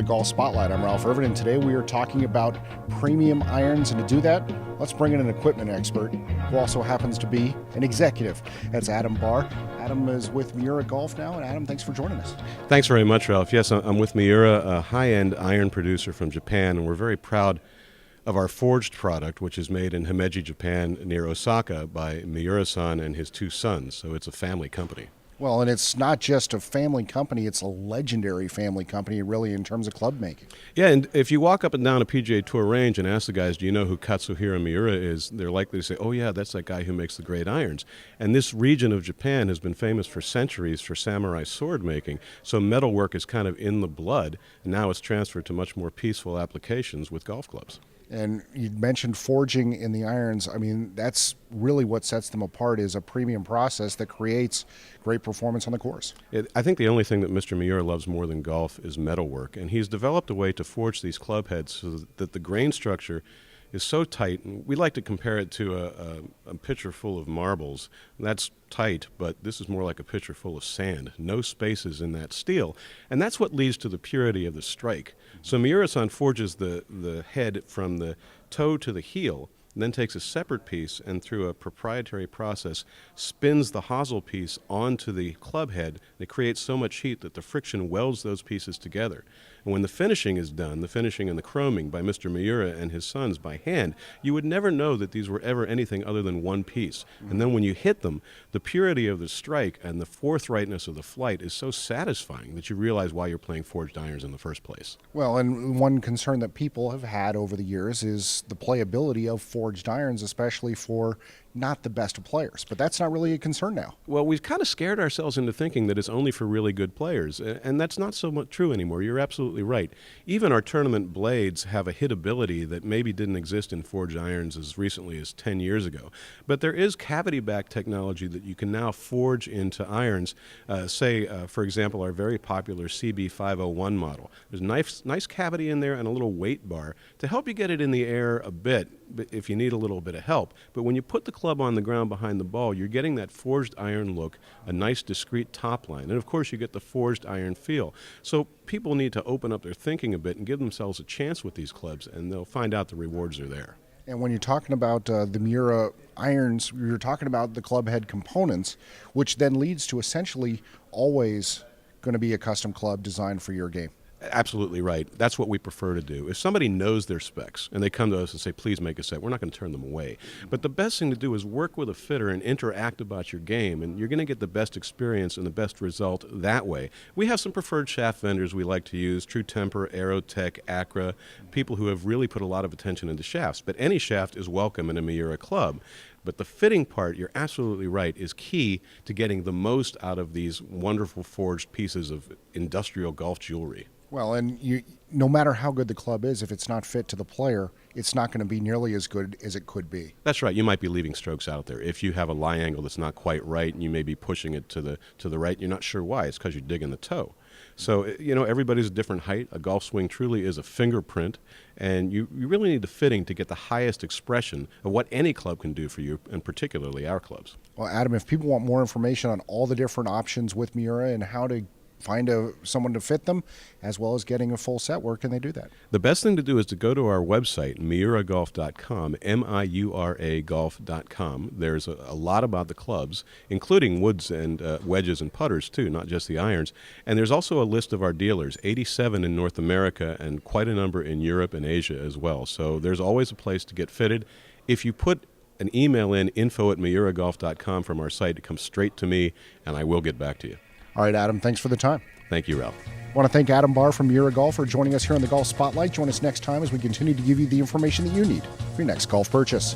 Golf Spotlight. I'm Ralph Irvin, and today we are talking about premium irons. And to do that, let's bring in an equipment expert who also happens to be an executive. That's Adam Barr. Adam is with Miura Golf now. And Adam, thanks for joining us. Thanks very much, Ralph. Yes, I'm with Miura, a high-end iron producer from Japan, and we're very proud of our forged product, which is made in Himeji, Japan, near Osaka by Miura-san and his two sons. So it's a family company. Well, and it's not just a family company, it's a legendary family company, really, in terms of club making. Yeah, and if you walk up and down a PGA Tour range and ask the guys, do you know who Katsuhiro Miura is, they're likely to say, oh yeah, that's that guy who makes the great irons. And this region of Japan has been famous for centuries for samurai sword making, so metalwork is kind of in the blood, and now it's transferred to much more peaceful applications with golf clubs. And you mentioned forging in the irons. I mean, that's really what sets them apart, is a premium process that creates great performance on the course. I think the only thing that Mr. Miura loves more than golf is metalwork, and he's developed a way to forge these club heads so that the grain structure is so tight, and we like to compare it to a pitcher full of marbles. That's tight, but this is more like a pitcher full of sand. No spaces in that steel, and that's what leads to the purity of the strike. So Miura-san forges the head from the toe to the heel, and then takes a separate piece and through a proprietary process spins the hosel piece onto the club head, and it creates so much heat that the friction welds those pieces together. And when the finishing is done, the finishing and the chroming by Mr. Miura and his sons by hand, you would never know that these were ever anything other than one piece. And then when you hit them, the purity of the strike and the forthrightness of the flight is so satisfying that you realize why you're playing forged irons in the first place. Well, and one concern that people have had over the years is the playability of forged irons, especially for not the best of players. But that's not really a concern now. Well, we've kind of scared ourselves into thinking that it's only for really good players, and that's not so much true anymore. You're absolutely right. Even our tournament blades have a hitability that maybe didn't exist in forged irons as recently as 10 years ago. But there is cavity-back technology that you can now forge into irons. For example, our very popular CB501 model. There's a nice cavity in there and a little weight bar to help you get it in the air a bit if you need a little bit of help. But when you put the club on the ground behind the ball, you're getting that forged iron look, a nice discrete top line, and of course you get the forged iron feel. So people need to open up their thinking a bit and give themselves a chance with these clubs, and they'll find out the rewards are there. And when you're talking about the Miura irons, you're talking about the club head components, which then leads to essentially always going to be a custom club designed for your game. Absolutely right. That's what we prefer to do. If somebody knows their specs and they come to us and say, please make a set, we're not going to turn them away. But the best thing to do is work with a fitter and interact about your game, and you're going to get the best experience and the best result that way. We have some preferred shaft vendors we like to use, True Temper, Aerotech, Acra, people who have really put a lot of attention into shafts. But any shaft is welcome in a Miura club. But the fitting part, you're absolutely right, is key to getting the most out of these wonderful forged pieces of industrial golf jewelry. Well, and no matter how good the club is, if it's not fit to the player, it's not going to be nearly as good as it could be. That's right. You might be leaving strokes out there. If you have a lie angle that's not quite right and you may be pushing it to the right, you're not sure why. It's because you're digging the toe. So, everybody's a different height. A golf swing truly is a fingerprint, and you really need the fitting to get the highest expression of what any club can do for you, and particularly our clubs. Well, Adam, if people want more information on all the different options with Miura and how to find someone to fit them, as well as getting a full set, where can they do that? The best thing to do is to go to our website, miuragolf.com, M-I-U-R-A golf.com. There's a lot about the clubs, including woods and wedges and putters, too, not just the irons. And there's also a list of our dealers, 87 in North America and quite a number in Europe and Asia as well. So there's always a place to get fitted. If you put an email in, info@miuragolf.com from our site, it comes straight to me, and I will get back to you. All right, Adam, thanks for the time. Thank you, Ralph. I want to thank Adam Barr from Miura Golf for joining us here on the Golf Spotlight. Join us next time as we continue to give you the information that you need for your next golf purchase.